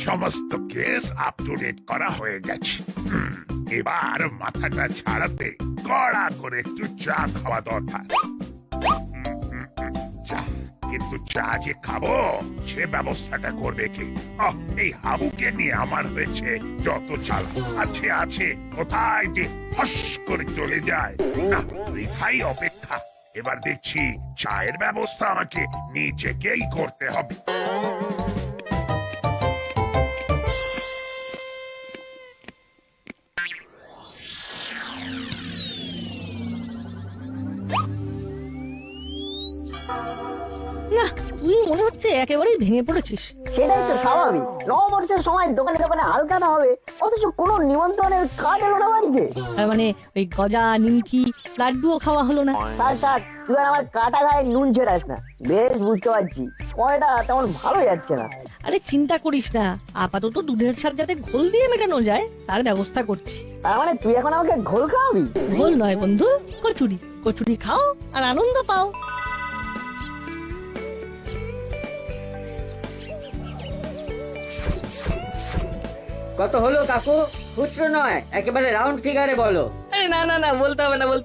সমস্ত case up to date করা হয়ে গেছে। এবার মাথাটা ছাড়াতে কড়া করে একটু চা খাওয়া দরকার। চা, কিন্তু চা যে খাবো সে ব্যবস্থাটা করবে কি? এই হাবুকে নিয়ে আমার হয়েছে যত চালা। আছে কোথায় যে ফস করে চলে যায়। না, বৃথাই অপেক্ষা। এবার দেখছি চায়ের ব্যবস্থা আমাকে নিজেকেই করতে হবে। না, তুই মনে হচ্ছে একেবারেই ভেঙে পড়েছিস। সেটাই তো স্বাভাবিক। নববর্ষের সময় দোকানে দোকানে হালখাতা হবে, অথচ কোনো নিমন্ত্রণের কার্ড এলো না বাড়িতে। তার মানে ওই গজা, নিমকি, লাড্ডুও খাওয়া হলো না। থাক তুই আর আমার কাটা গায়ে নুন ছেড়াস না। বেশ বুঝতে পারছি সময়টা তেমন ভালো যাচ্ছে না। আরে চিন্তা করিস না, আপাতত দুধের সাথে যাতে ঘোল দিয়ে মেটানো যায় তার ব্যবস্থা করছি। তার মানে তুই এখন আমাকে ঘোল খাওয়াবি? ঘোল নয় বন্ধু, কচুরি। কচুরি খাও আর আনন্দ পাও। কত হলো কাকু? খুচরো নয়, একেবারে রাউন্ড ফিগারে বলো। আরে না, বলতে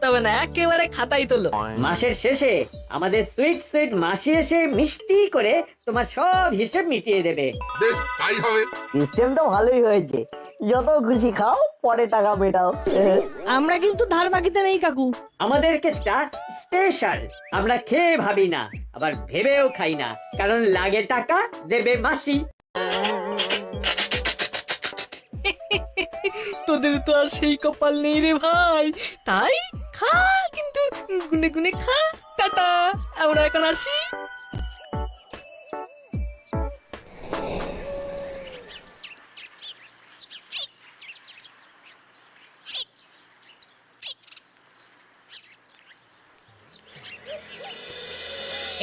হবে না, একেবারে খাতাই তোলো। মাসের শেষে আমাদের সুইট মাসি এসে মিষ্টি করে তোমার সব হিসেব মিটিয়ে দেবে। বেশ, তাই হবে। সিস্টেম তো ভালোই হয়েছে। যত খুশি খাও, পরে টাকা মেটাও। আমরা কিন্তু ধার বাকিতে নেই কাকু। আমাদের কেসটা স্পেশাল। আমরা খেয়ে ভাবি না, আবার ভেবেও খাই না, কারণ লাগে টাকা, দেবে মাসি। তোদের তো আর সেই কপাল নেই রে ভাই, তাই খা, কিন্তু গুনে গুনে খা। টাটা, আমরা এখন আসি।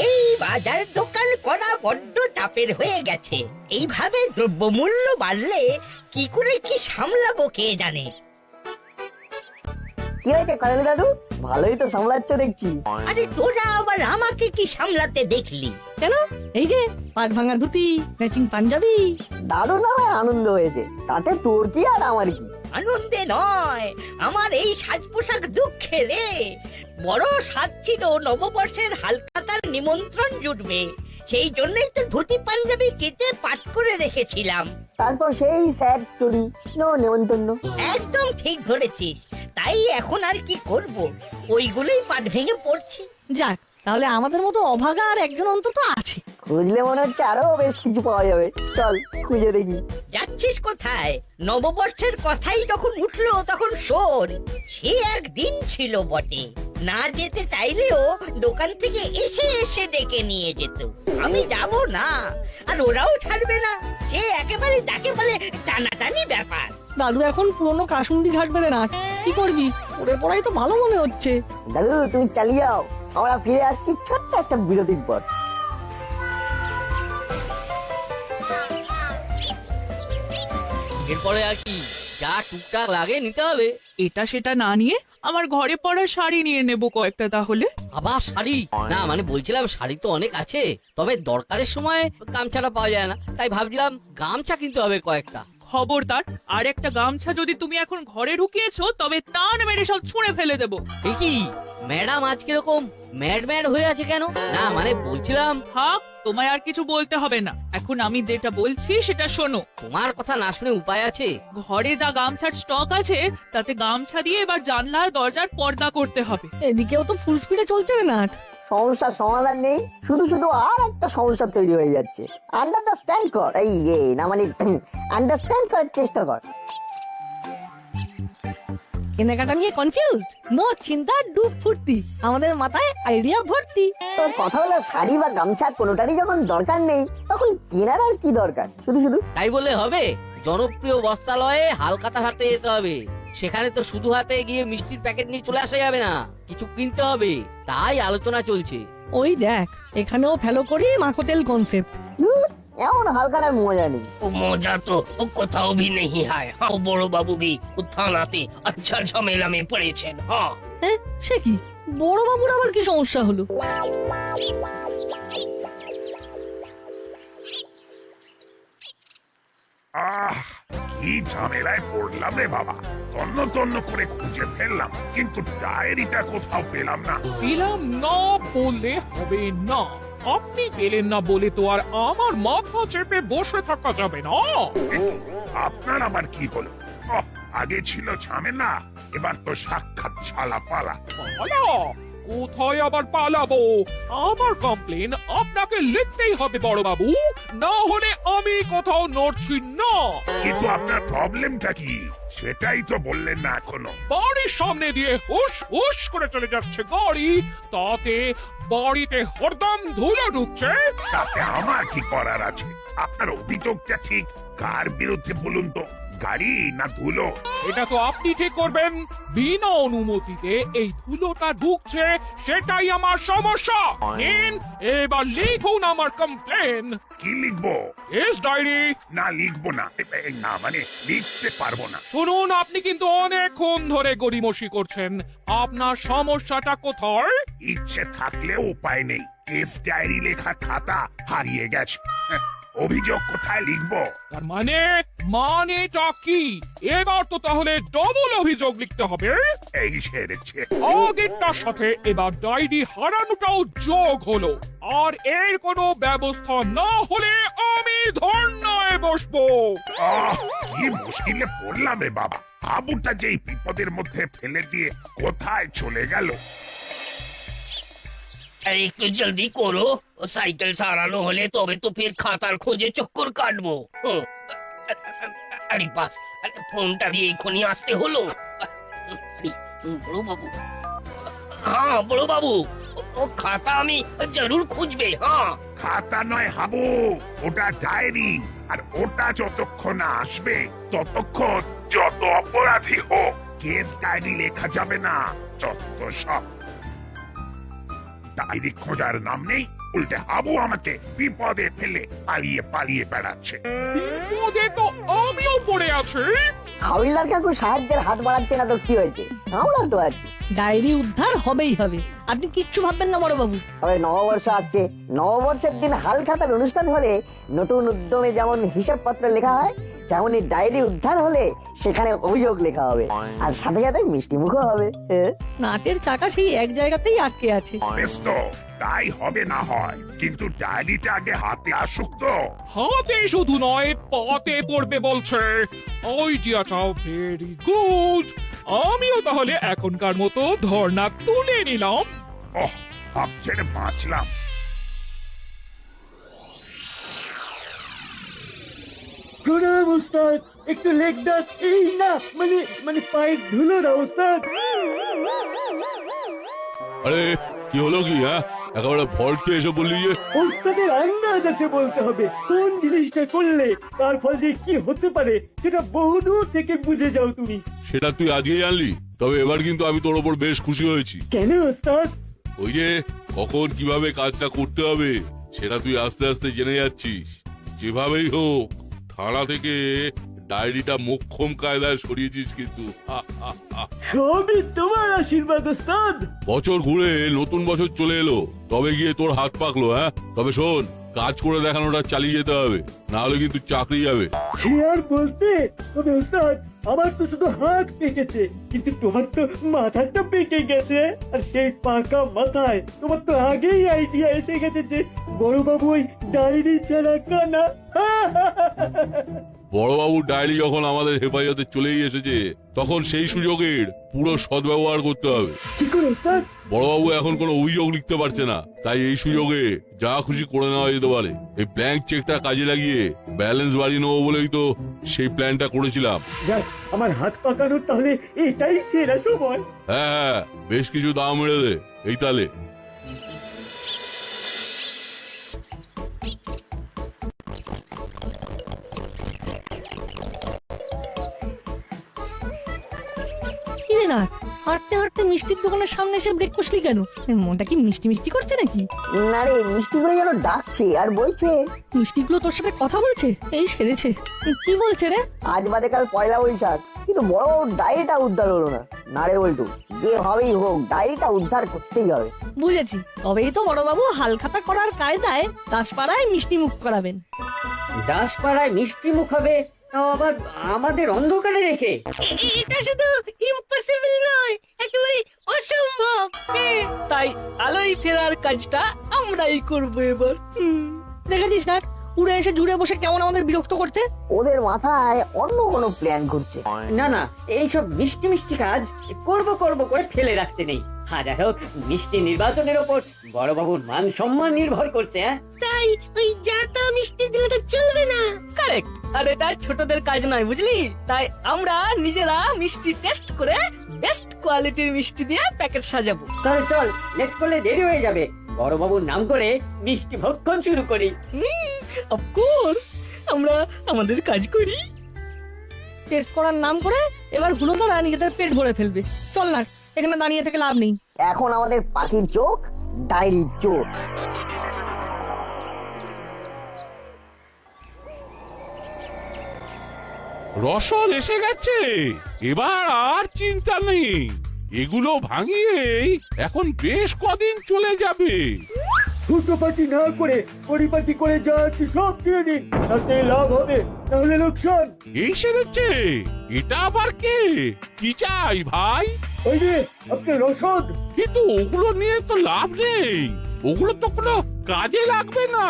এই বাজার দোকান করা বড্ড চাপের হয়ে গেছে। এইভাবে দ্রব্যমূল্য বাড়লে কি করে কি সামলাবো কে জানে। কি হয়েছে কানালি দাদু? ভালোই তো সামলাচ্ছ দেখছি। আরে তোরা আবার আমাকে কি সামলাতে দেখলি? কেন, এই যে পাট ভাঙা ধুতি, ম্যাচিং পাঞ্জাবি। দাদু না হয় আনন্দ হয়েছে, তাতে তোর কি আর আমার কি? আনন্দে নয়, আমার এই সাজ পোশাক দুঃখে রে। বড় সাজ ছিল নববর্ষের হালখাতার নিমন্ত্রণ জুটবে, সেই জন্যই তো ধুতি পাঞ্জাবি কেটে পাট করে রেখেছিলাম। তারপর সেই স্যাড স্টোরি, নো নেমন্তন্ন। একদম ঠিক ধরেছিস। তাই এখন আর কি করব, ওইগুলোই পাট ভেঙে পড়ছি। যাক, তাহলে আমাদের মতো অভাগা আর একজন অন্তত আছে। খুঁজলে মনে হচ্ছে আরো বেশ কিছু পাওয়া যাবে। চল খুঁজে দেখি। যাচ্ছিস কোথায়? নববর্ষের কথাই যখন উঠলো তখন শোন, সে একদিন ছিল বটে। না যেতে চাইলেও দোকান থেকে এসে এসে ডেকে নিয়ে যেত। আমি যাব না, আর ওরাও ছাড়বে না। সে একেবারে যাকে বলে টানাটানি ব্যাপার। দাদু এখন পুরনো কাসুন্দি ঘাট বেড়ে না, কি করবি? ওরে পড়াই তো ভালো মনে হচ্ছে। দাদু তুমি চালিয়ে যাও, আমরা ফিরে আসছি ছোট্ট একটা বিরতির পর। এরপরে আর কি যা টুকটাক লাগে নিতে হবে। এটা সেটা না নিয়ে আমার ঘরে পরা শাড়ি নিয়ে নেব কয়েকটা তাহলে। আবার শাড়ি? না মানে বলছিলাম শাড়ি তো অনেক আছে, তবে দরকারের সময় গামছাটা পাওয়া যায় না, তাই ভাবছিলাম গামছা কিনতে হবে কয়েকটা। খবরদার, আর একটা গামছা যদি তুমি এখন ঘরে ঢুকিয়েছো তবে টান মেরে সব ছুঁড়ে ফেলে দেবো। এই কি ম্যাডাম আজ কিরকম ম্যাড ম্যাড হয়ে আছে কেন? না মানে বলছিলাম। থাক, তোমায় আর কিছু বলতে হবে না। এখন আমি যেটা বলছি সেটা শোনো। তোমার কথা না শুনে উপায় আছে? ঘরে যা গামছার স্টক আছে তাতে গামছা দিয়ে এবার জানলা দরজার পর্দা করতে হবে। এদিকেও তো ফুল স্পিডে চলছে রে নাট। সমস্যার সমাধান নেই, শুধু শুধু আর একটা সমস্যা তৈরি হয়ে যাচ্ছে। আন্ডারস্ট্যান্ড কর, এই না মানে আন্ডারস্ট্যান্ড করার চেষ্টা কর। কেনাকাটা নিয়ে কনফিউজড? নো চিন্তা, ডুব ফুর্তি, আমাদের মাথায় আইডিয়া ভর্তি। তোর কথা হলো শাড়ি বা গামছা কোনোটারই যখন দরকার নেই তখন কেনার আর কি দরকার? শুধু শুধু তাই বলে হবে? জনপ্রিয় বস্ত্রালয়ে হালখাতা হাতে যেতে হবে। সেখানে তো শুধু হাতে গিয়ে মিষ্টির প্যাকেট নিয়ে চলে আসা যাবে না, কিছু কিনতে হবে। তাই আলোচনা চলছে। ওই দেখ, এখানেও ফেলো করি মাখোতেল কনসেপ্ট। এমন হালকার মজা নেই। ও মজা তো ও কোথাও भी नहीं है। हाँ, বড় বাবু भी থানাতে আচ্ছা ঝামেলা में পড়েছেন। হ্যাঁ, সে কি, বড় বাবুর আবার কি সমস্যা হলো? আহ কি ঝামেলায় পড়লাম রে বাবা, তন্ন তন্ন করে খুঁজে ফেললাম কিন্তু ডায়েরিটা কোথাও পেলাম না। পেলাম না বললে হবে না। আপনি পেলেন না বলে তো আর আমার মাথা চেপে বসে থাকা যাবে না। এ কি, আপনার আবার কি হলো? ওহ, আগে ছিল ঝামেলা, এবার তো সাক্ষাৎ ছালা পালা। পালা? কোথায় আবার পালাবো? আমার কমপ্লেন আপনাকে লিখতেই হবে বড় বাবু, না হলে আমি কোথাও নড়ছি না। কিন্তু আপনার প্রবলেমটা কি সেটাই তো বললেন না এখনো। বাড়ির সামনে দিয়ে হুশ হুশ করে চলে যাচ্ছে গাড়ি, তাতে বাড়িতে হরদম ধুলো ঢুকছে। তাতে আমার কি করার আছে? আপনার অভিযোগটা ঠিক কার বিরুদ্ধে বলুন তো, গাড়ি না ধুলো? এটা তো আপনি ঠিক করবেন। বিনা অনুমতিতে এই ধুলোটা ঢুকছে, সেটাই আমার সমস্যা। নিন, এবার লিখুন আমার কমপ্লেন। কি লিখবো? এস ডায়েরি। না লিখবো না, না মানে লিখতে পারবো না। শুনুন, আপনি কিন্তু অনেকক্ষণ ধরে গড়িমসি করছেন। আপনার সমস্যাটা কোথায়? ইচ্ছে থাকলেও উপায় নেই, কেস ডায়েরি লেখা খাতা হারিয়ে গেছে। হ্যাঁ, অভিযোগ কোথায় লিখবো? তার মানেটা কি? এবার তো তাহলে ডবল অভিযোগ লিখতে হবে। এই সেরেছে। আগেরটার সাথে এবার ডায়েরি হারানোটাও যোগ হলো। আর এর কোনো ব্যবস্থা না হলে আমি ধর্নায় বসবো। আহ, কি মুশকিলে পড়লাম রে বাবা। আবুটা যেই বিপদের মধ্যে ফেলে দিয়ে কোথায় চলে গেল। अरे একটু জলদি করো, ও সাইকেল সারানো হলে তবে তো ফের খাতার খোঁজে চক্কর কাটবো। আরে বাস, ফোনটা দিয়ে এক্ষুনি আসতে হলো। আরে, বড় বাবু, হ্যাঁ বড় বাবু, ও খাতা আমি জরুর খুঁজবে। হ্যাঁ খাতা নয় হাবু, ওটা ডায়েরি। আর ওটা যতক্ষণ না আসবে ততক্ষণ যত অপরাধী হোক কেস ডায়েরি লেখা যাবে না। যত সব ডায়েরি খোঁজার নাম নেই, উল্টে হাবু আমাকে বিপদে ফেলে পালিয়ে পালিয়ে বেড়াচ্ছে। বিপদে তো আমিও পড়ে আছি। হাওলদার কাকু সাহায্যের হাত বাড়াচ্ছে না তো কি হয়েছে, আমরা তো আছি। ডায়েরি উদ্ধার হবেই হবে, আপনি কিচ্ছু ভাববেন না বড় বাবু। তবে নববর্ষ আসছে, নববর্ষের দিন হালখাতার অনুষ্ঠান হলে নতুন উদ্যমে যেমন হিসাবপত্র লেখা হয়, তেমনি ডায়েরি উদ্ধার হলে সেখানে অভিযোগ লেখা হবে, আর সাথে সাথে মিষ্টি মুখও হবে। নাটের চাকা সেই এক জায়গাতেই আটকে আছে। বেশ তো, তাই হবে না হয়, কিন্তু ডায়েরিটা আগে হাতে আসুক তো। হাতে শুধু নয়, পাতে পড়বে বলছে। আইডিয়াটাও ভেরি গুড। আমিও তাহলে এখনকার মতো ধর্ণা তুলে নিলাম। ওহ, হাফ ছেড়ে বাঁচলাম। প্রণাম ওস্তাদ, একটু লেগ দাস। এই না, মানে পায়ের ধুলো না ওস্তাদ। আরে কি হলো কি? হ্যাঁ, একেবারে ভল্টে এসে বললি যে ওস্তাদের আন্দাজ আছে বলতে হবে, কোন জিনিসটা করলে তার ফল যে কি হতে পারে সেটা বহুদূর থেকে বুঝে যাও তুমি। সেটা তুই আজকেই জানলি? তবে এবার কিন্তু আমি তোর ওপর বেশ খুশি হয়েছি। কেন ওস্তাদ? ওই যে কখন কিভাবে কাজটা করতে হবে সেটা তুই আস্তে আস্তে জেনে যাচ্ছিস। যেভাবেই হোক থানা থেকে ডায়েরিটা মোক্ষম কায়দায় সরিয়েছিস কিন্তু। সবই তোমার আশীর্বাদ ওস্তাদ। বছর ঘুরে নতুন বছর চলে এলো, তবে গিয়ে তোর হাত পাকলো। হ্যাঁ, তবে শোন, কাজ করে দেখানোটা চালিয়ে যেতে হবে, না হলে কিন্তু চাকরি যাবে। সে আর বলতে, তবে ওস্তাদ আমার তো শুধু হাত পেকেছে, কিন্তু তোমার তো মাথাটা পেকে গেছে। আর সেই পাকা মাথায় তোমার তো আগেই আইডিয়া এসে গেছে যে বড়বাবু ওই ডায়েরি ছাড়া কানা। বড়বাবুর ডায়েরি যখন আমাদের হেফাজতে চলেই এসেছে, তখন সেই সুযোগের পুরো সদ্ব্যবহার করতে হবে। কি করে ওস্তাদ? বড়বাবু এখন কোনো অভিযোগ লিখতে পারছে না, তাই এই সুযোগে যা খুশি করে নেওয়া যেতে পারে। এই ব্ল্যাঙ্ক চেকটা কাজে লাগিয়ে ব্যালেন্স বাড়িয়ে নেবো বলেই তো সেই প্ল্যানটা করেছিলাম। যাক, আমার হাত পাকানোর তাহলে এটাই সেরা সময়। হ্যাঁ, বেশ কিছু দাম মেরে দে এই তালে। কি রে না, হাঁটতে হাঁটতে মিষ্টির দোকানের সামনে এসে ব্রেক কষলি কেন? মনটা কি মিষ্টি মিষ্টি করছে নাকি? না রে, মিষ্টি করে যেন ডাকছে আর বলছে। মিষ্টিগুলো তোর সাথে কথা বলছে? এই সেরেছে। কি বলছে রে? আজ বাদে কাল পয়লা বৈশাখ, কিন্তু বড় বড় ডায়েরিটা উদ্ধার হলো না। না রে বল্টু, যে হবেই হোক ডায়েরিটা উদ্ধার করতেই হবে। বুঝেছি, তবেই তো বড়বাবু হালখাতা করার কায়দায় দাসপাড়ায় মিষ্টি মুখ করাবেন। দাসপাড়ায় মিষ্টি মুখ হবে তাও আবার আমাদের অন্ধকারে রেখে। এটা শুধু ইম্পসিবল নয়, একেবারে অসম্ভব। তাই আলোয় ফেরার কাজটা আমরাই করবো এবার। দেখেছিস না উড়ে এসে জুড়ে বসে কেমন আমাদের বিরক্ত করতে। ওদের মাথায় অন্য কোনো প্ল্যান ঘুরছে। না না, এইসব মিষ্টি মিষ্টি কাজ করব করব করে ফেলে রাখতে নেই। হাজার হোক মিষ্টি নির্বাচনের ওপর বড়বাবুর মান সম্মান নির্ভর করছে। হ্যাঁ, তাই ওই জাতা মিষ্টি দিলে তো চলবে না। কারেক্ট। আর এটা ছোটদের কাজ নয়, বুঝলি? তাই আমরা নিজেরা মিষ্টি টেস্ট করে বেস্ট কোয়ালিটির মিষ্টি দিয়ে প্যাকেট সাজাবো। তাহলে চল, লেট করলে দেরি হয়ে যাবে। বড়বাবুর নাম করে মিষ্টি ভক্ষণ শুরু করি। অফকোর্স, আমরা আমাদের কাজ করি। টেস্ট করার নাম করে এবার হুলোদারা নিজেদের পেট ভরে ফেলবে। চল না, এখানে দাঁড়িয়ে থেকে লাভ নেই। এখন আমাদের পাখির চোখ ডায়েরির চোখ। রসদ এসে গেছে, এবার আর চিন্তা নেই। এগুলো ভাঙিয়েই এখন বেশ কদিন চলে যাবে। ছোটপাটি না করে পরিপাটি করে যা আছে সব দিয়ে দিন, তাতে লাভ হবে, তাহলে লোকসান। এই সেরেছে, এটা আবার কে? কি চাই ভাই? ওই যে আপনার রসদ। কিন্তু ওগুলো নিয়ে তো লাভ নেই, ওগুলো তো কোনো কাজে লাগবে না।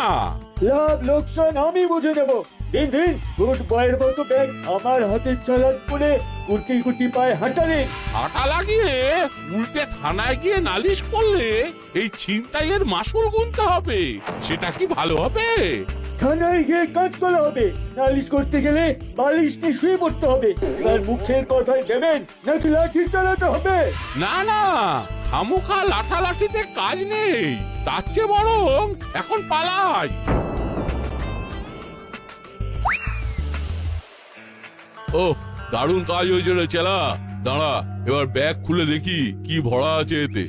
লাভ লোকসান আমি বুঝে নেব। দিন দিন গুড বয়ের মতো ব্যাগ আমার হাতে চালান করে কুটি কুটি পায়ে হাঁটালে। হাঁটা লাগিয়ে উল্টে থানায় গিয়ে নালিশ করলে এই ছিনতাইয়ের মাসুল গুনতে হবে, সেটা কি ভালো হবে? থানায় গিয়ে কাজ করা হবে, নালিশ করতে গেলে বালিশ নিয়ে শুয়ে পড়তে হবে। এবার মুখের কথায় দেবেন নাকি লাঠি চালাতে হবে? না না, খামোখা লাঠালাঠিতে কাজ নেই, তার চেয়ে বরং এখন পালাই। ও দারুণ কাজ হয়েছে রে চেলা। দাঁড়া, এবার ব্যাগ খুলে দেখি কি ভরা আছে এতে।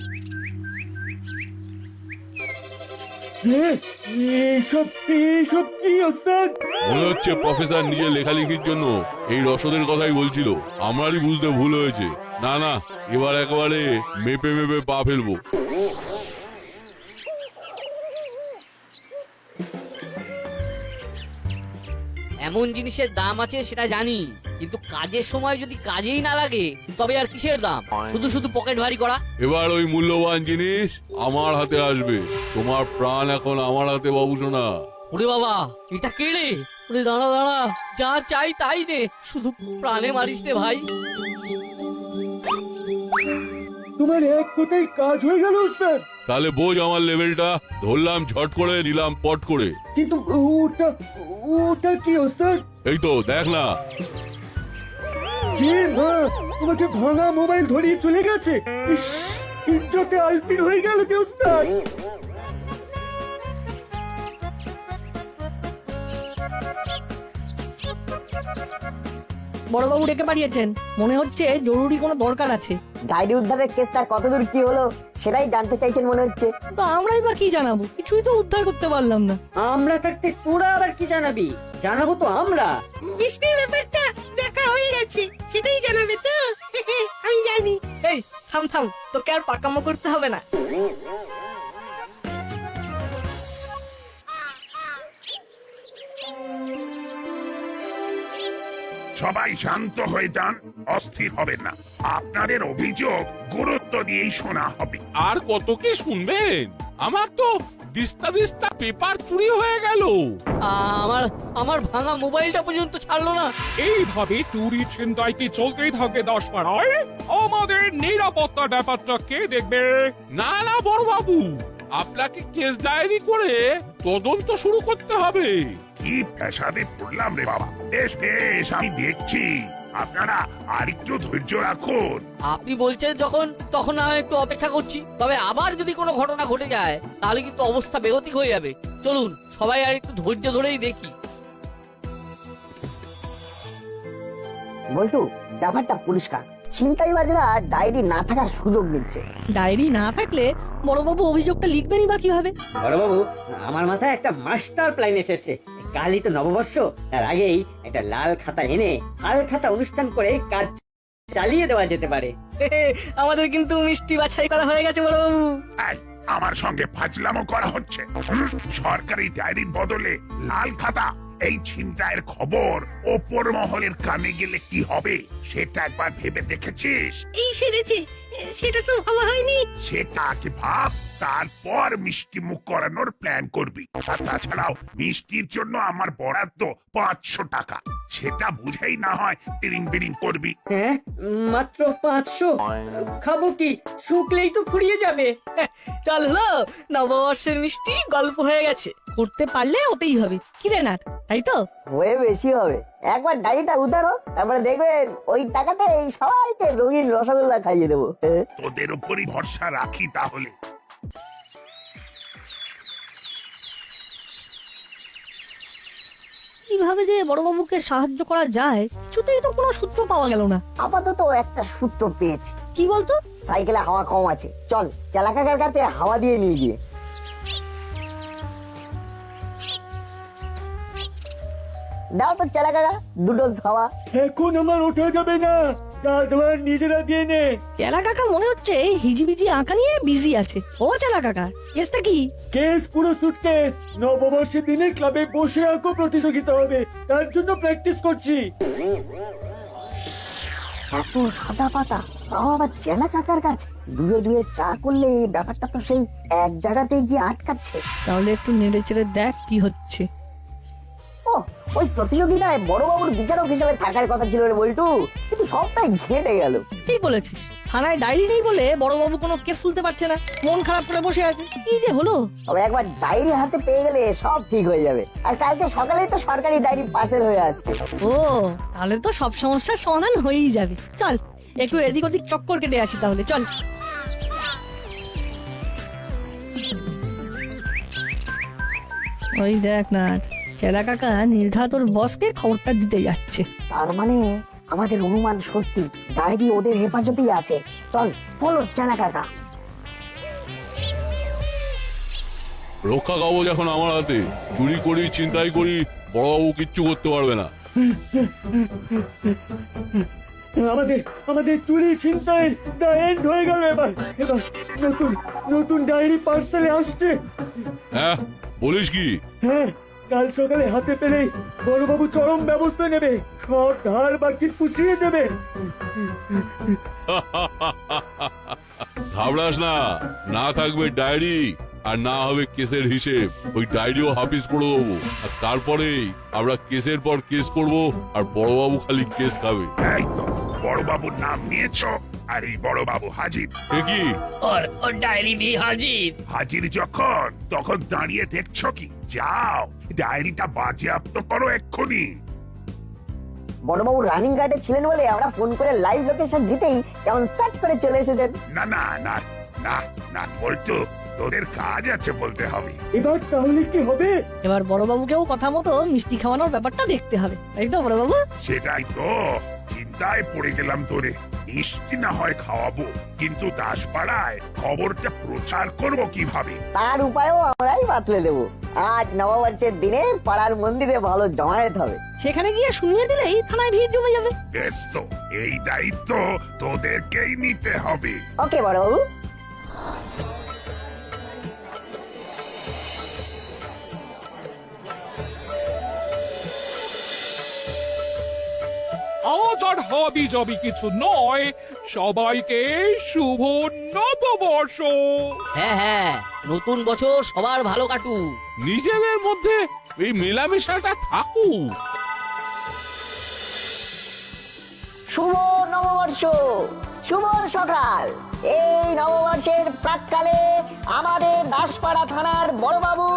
এইসব এইসব কি ওস্তাদ? মনে হচ্ছে প্রফেসর নিজে লেখালেখির জন্য এই রসদের কথাই বলছিল, আমারই বুঝতে ভুল হয়েছে। না না, এবার একেবারে মেপে মেপে পা ফেলবো। এমন জিনিসের দাম আছে সেটা জানি, কিন্তু কাজের সময় যদি কাজেই না লাগে তবে আর কিসের দাম? শুধু শুধু পকেট ভারী করা। এবার ওই মূল্যবান জিনিস আমার হাতে আসবে। তোমার প্রাণ এখন আমার হাতে, বাবু সোনা। ওরে বাবা, এটা কে রে? ওরে দাঁড়া দাঁড়া, যা চাই তাই নে, শুধু প্রাণে মারিস রে ভাই। তোমার এক কোথায় কাজ হয়ে গেল ওস্তাদ। তাহলে বোঝ আমার লেভেলটা। ধরলাম ঝট করে, নিলাম পট করে। কিন্তু ওটা ওটা কি ওস্তাদ? এই তো দেখ না। কে মা তোমাকে ভাঙা মোবাইল ধরিয়ে চলে গেছে? ইস, ইজ্জতে আলপিন হয়ে গেল কি ওস্তাদ? বড়বাবু ডেকে পাঠিয়েছেন, মনে হচ্ছে জরুরি কোনো দরকার আছে। ডায়েরি উদ্ধারের কেসটা কতদূর কি হলো সেটাই জানতে চাইছেন মনে হচ্ছে। তো আমরাই বা কি জানাবো? কিছুই তো উদ্ধার করতে পারলাম না। আমরা থাকতে তোরা আবার কি জানাবি? জানাবো তো আমরা। মিষ্টির ব্যাপারটা দেখা হয়ে গেছে, সেটাই জানাবে তো? আমি জানি। এই থাম থাম, তোকে আর পাকামো করতে হবে না। সবাই শান্ত হয়ে যান, অস্থির হবেন না। আপনাদের অভিযোগ গুরুত্ব দিয়েই শোনা হবে। আর কত কি শুনবেন? আমার তো দিস্তা দিস্তা পেপার চুরি হয়ে গেল। আমার আমার ভাঙা মোবাইলটা পর্যন্ত ছাড়লো না। এইভাবে চুরি ছিনতাই কি চলতেই থাকে 10 পাড়ায়? আমাদের নিরাপত্তার ব্যাপারটা কে দেখবে? না না বড় বাবু, আপনাকে কেস ডায়েরি করে তদন্ত শুরু করতে হবে। কি পেশাদে পড়লাম রে বাবা। বেশ বেশ, আমি দেখছি। আপনারা আর একটু ধৈর্য রাখুন। আপনি বলছেন যখন, তখন আমি একটু অপেক্ষা করছি। তবে আবার যদি কোনো ঘটনা ঘটে যায় তাহলে কিন্তু অবস্থা বেগতিক হয়ে যাবে। চলুন সবাই আর একটু ধৈর্য ধরেই দেখি। বলটু, ব্যাপারটা পরিষ্কার। ছিনতাইবাজরা ডায়েরি না থাকার সুযোগ নিচ্ছে। ডায়েরি না থাকলে বড়বাবু অভিযোগটা লিখবেনই বা কিভাবে? বড়বাবু, আমার মাথায় একটা মাস্টার প্ল্যান এসেছে। কালই তো নববর্ষ, তার আগেই একটা লাল খাতা এনে হাল খাতা অনুষ্ঠান করে কাজ চালিয়ে দেওয়া যেতে পারে। আমাদের কিন্তু মিষ্টি বাছাই করা হয়ে গেছে বড়বাবু। এই, আমার সঙ্গে ফাজলামো করা হচ্ছে। সরকারি ডায়েরির বদলে লাল খাতা, এই ছিনতাইয়ের খবর ওপর মহলের কানে গেলে কি হবে সেটা একবার ভেবে দেখেছিস? এই সেরেছে, সেটা তো ভাবা হয়নি। সেটা আগে ভাব, তারপর মিষ্টি মুখ করানোর প্ল্যান করবি। আর তাছাড়াও মিষ্টির জন্য আমার বরাদ্দ 500 টাকা, সেটা বুঝেই না হয় তিরিং বিরিং করবি। হ্যাঁ, মাত্র 500? খাবো কি? শুকলেই তো ফুরিয়ে যাবে। চল হলো, নববর্ষের মিষ্টি গল্প হয়ে গেছে। করতে পারলে ওতেই হবে, কি রে নাট, তাই তো? হয়ে বেশি হবে। একবার ডায়েরিটা উদ্ধার হোক, তারপরে দেখবেন ওই টাকাতে এই সবাইকে রঙিন রসগোল্লা খাইয়ে দেবো। তোদের উপরই ভরসা রাখি তাহলে। কিভাবে যে বড়বাবুকে সাহায্য করা যায় কিছুতেই তো কোনো সূত্র পাওয়া গেল না। আপাতত একটা সূত্র পেয়েছি। কি বলতো? সাইকেলে হাওয়া কম আছে, চল চালাকাকার কাছে হাওয়া দিয়ে নিয়ে গিয়ে। দাও তো চালাকাকা 2 ডোজ হাওয়া। এখন আমার ওঠা যাবে না, যা দেওয়ার নিজেরা দিয়ে নে। চেলা কাকা মনে হচ্ছে হিজিবিজি আঁকা নিয়ে বিজি আছে। ও চেলা কাকা, কেসটা কি? কেস পুরো সুটকেস। নববর্ষের দিনে ক্লাবে বসে আঁকো প্রতিযোগিতা হবে, তার জন্য প্র্যাকটিস করছি। এত সাদা পাতা, তাও আবার চেলা কাকার কাছে। দুয়ে দুয়ে চা করলে এই ব্যাপারটা তো সেই এক জায়গাতে গিয়ে আটকাচ্ছে। তাহলে একটু নেড়ে চেড়ে দেখ কি হচ্ছে। ও, ওই প্রতিযোগিতায় বড়বাবুর বিচারক হিসেবে থাকার কথা ছিল রে বল্টু, কিন্তু সবটাই ঘেটে গেল। ঠিক বলেছিস, থানায় ডায়েরি নেই বলে বড়বাবু কোনো কেস তুলতে পারছে না, মন খারাপ করে বসে আছে। কি যে হলো! তবে একবার ডায়েরি হাতে পেয়ে গেলে সব ঠিক হয়ে যাবে। আর কালকে সকালেই তো সরকারি ডায়েরি পার্সেল হয়ে আসছে। ও, তাহলে তো সব সমস্যার সমাধান হয়েই যাবে। চল একটু এদিক ওদিক চক্কর কেটে আসি তাহলে, চল। ওই দেখ না, চেলা কাকা নির্ঘাত ওর বসকে খবরটা দিতে যাচ্ছে। তার মানে আমাদের অনুমান সত্যি, ডায়েরি ওদের হেফাজতেই আছে। চল ফলো চেলা কাকা। রক্ষা কবচ এখন আমার হাতে। চুরি করি, চিন্তাই করি, বড়বাবু কিচ্ছু করতে পারবে না। আমাদের আমাদের চুরি ছিনতাইয়ের দা এন্ড হয়ে গেল। এবার এবার নতুন নতুন ডায়েরি পার্সেলে আসছে। হ্যাঁ, বলিস কি? হ্যাঁ, কাল সকালে হাতে পেলেই বড়বাবু চরম ব্যবস্থা নেবে, সব ধার বাকি পুষিয়ে দেবে। ঘাবড়াস না, না থাকবে ডায়েরি আর না হবে কেসের হিসেব। ওই ডায়েরিও হাফিজ করে দেবো, আর তারপরেই আমরা কেসের পর কেস করব, আর বড়বাবু খালি কেস খাবে। এই তো বড়বাবুর নাম নিয়েছো, আর এই বড়বাবু হাজির। এ কি? ওর ডায়েরি দিয়ে হাজির। হাজির যখন, তখন দাঁড়িয়ে দেখছো কি? যাও ডায়েরিটা বাজেয়াপ্ত করো এক্ষুনি। বড়বাবু রানিং গার্ডে ছিলেন বলে আমরা ফোন করে লাইভ লোকেশন দিতেই কেমন সেট করে চলে এসেছেন। না না না না না বলতো, তোদের কাজ আছে বলতে হবে। এবার তাহলে কি হবে? এবার বড়বাবুকেও কথা মতো মিষ্টি খাওয়ানোর ব্যাপারটা দেখতে হবে, তাই তো বড়বাবু? সেটাই তো, চিন্তায় পড়ে গেলাম তোরে। মিষ্টি না হয় খাওয়াবো, কিন্তু দাসপাড়ায় খবরটা প্রচার করব কিভাবে? তার উপায়ও আমরাই বাতলে দেবো। আজ নববর্ষের দিনে পাড়ার মন্দিরে ভালো জমায়েত হবে। সেখানে গিয়ে শুনিয়ে দিলেই থানায় ভিড় জমে যাবে। বেশ, তো এই দায়িত্ব তোদেরকেই নিতে হবে। ওকে বড়বাবু। আজ আর হাবি যাবি কিছু নয়, সবাইকে শুভ নববর্ষ। হ্যাঁ হ্যাঁ, নতুন বছর সবার ভালো কাটুক। নিজেদের মধ্যে এই মেলামেশাটা থাকুক। শুভ নববর্ষ, শুভ সকাল। এই নববর্ষের প্রাক্কালে আমাদের দাসপাড়া থানার বড়বাবু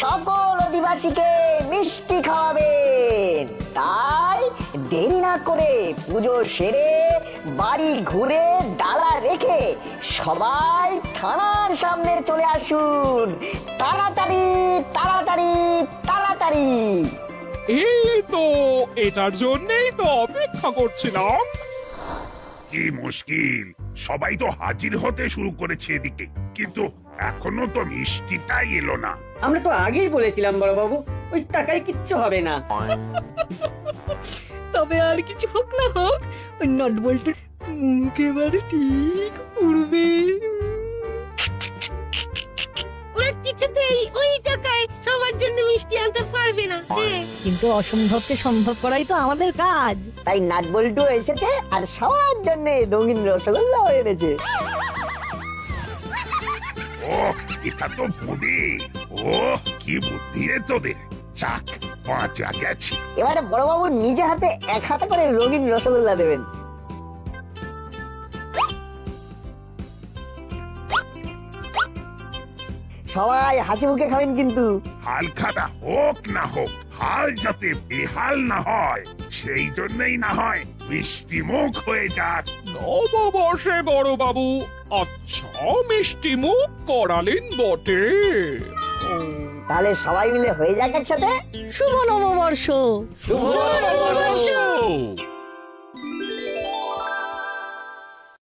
সকল অধিবাসীকে মিষ্টি খাওয়াবেন। তাই দেরি না করে পুজো সেরে বাড়ি ঘুরে ডালা রেখে সবাই থানার সামনে চলে আসুন। তাড়াতাড়ি তাড়াতাড়ি তাড়াতাড়ি। এই তো, এটার জন্যই তো অপেক্ষা করছিলাম। কি মুশকিল, সবাই তো হাজির হতে শুরু করেছে এদিকে, কিন্তু এখনো তো মিষ্টিটাই এলো না। আমরা তো আগেই বলেছিলাম বড়বাবু, ওই টাকায় কিচ্ছু হবে না। তবে আর কিছু হোক না হোক, ওই নট বল্টু একেবারে ঠিক উড়বে। ওরা কিছুতেই ওই টাকায় সবার জন্য মিষ্টি আনতে পারবে না দে। কিন্তু অসম্ভবকে সম্ভব করাই তো আমাদের কাজ। তাই নাটবল্টু এসেছে আর সবার জন্য রঙিন রসগোল্লা এনেছে। ও এটা তো বুদ্ধি। ও কি বুদ্ধি রে তোদের। চাক বাঁচা গেছি। এবারে বড়বাবু নিজে হাতে 1 হাতে করে রঙিন রসগোল্লা দেবেন। সবাই হাসি মুখে খাবেন কিন্তু। হাল খাতা হোক না হোক, হাল যাতে বেহাল না হয় সেই জন্যই না হয় মিষ্টি মুখ হয়ে যাক। নববর্ষে বড় বাবু আচ্ছা মিষ্টি মুখ করালেন বটে। তাহলে সবাই মিলে হয়ে যাক একসাথে শুভ নববর্ষ। শুভ নববর্ষ। ও